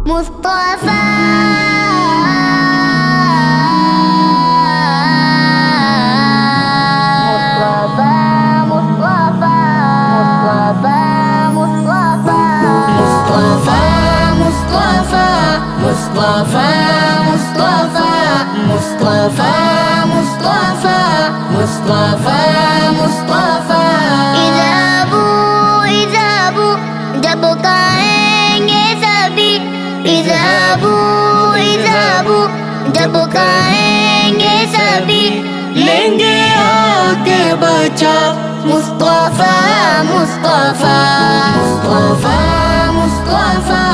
مصطفى مصطفى مصطفى مصطفى مصطفى مصطفى مصطفى اذهبوا اذهبوا جب کہیں گے سبھی اذهبوا اذهبوا جب کہیں گے سبھی لیں گے آ کے بچا مصطفى مصطفى مصطفى مصطفى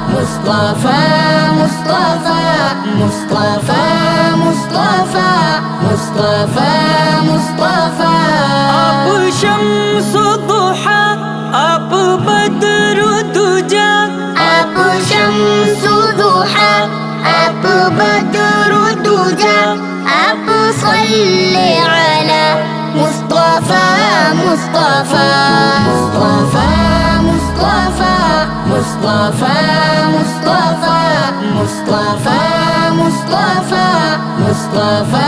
مصطفى مصطفى مصطفى مصطفى مصطفى مصطفى آپ شمس و ضحا آپ بدر و دجا آپ شمس و ضحا آپ بدر و دجا آپ صلی علی مصطفى مصطفى مصطفى مصطفى مصطفى مصطفى مصطفى مصطفى مصطفى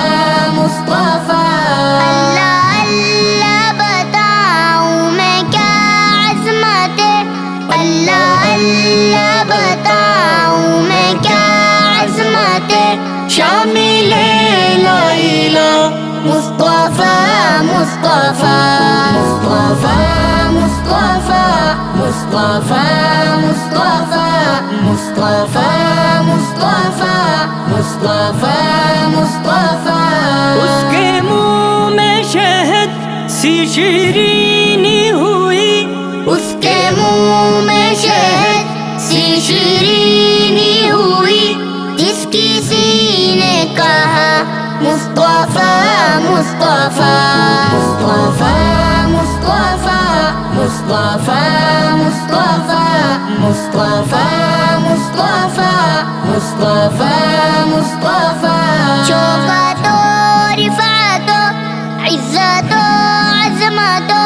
مصطفى اللہ اللہ بتاؤں میں کیا عظمت ہے اللہ اللہ بتاؤں میں کیا عظمت ہے شامل لیلا مصطفى مصطفى مصطفى مصطفى مصطفى مصطفى مصطفى مصطفى مصطفى مصطفى اس کے منہ میں شہد سی شیرینی ہوئی اس کے منہ میں شہد سی شیرینی ہوئی جس کسی نے کہا مصطفى مصطفى مصطفى مصطفى مصطفى مصطفى مصطفى مصطفى مصطفى مصطفى شوقت و رفعت و عزت و عظمت و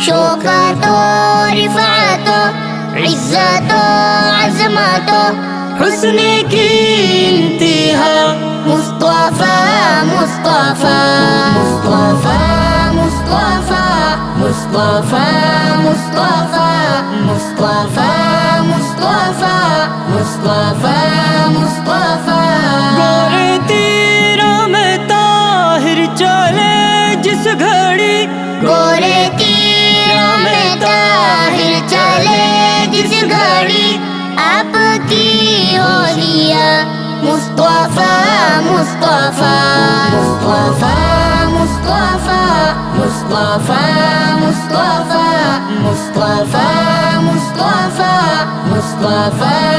شوقت و رفعت و عزت و عظمت و حسن کی انتہا مصطفى مصطفى مصطفى مصطفى مصطفى مصطفى مصطفى مصطفى مصطفى مصطفى گورے تیرا میں طاہر چلے جس گھڑی گورے تیرا میں طاہر چلے جس گھڑی آپ کی اولیاء مصطفى مصطفى مصطفى مصطفى مصطفى مصطفى مصطفى مصطفى مصطفى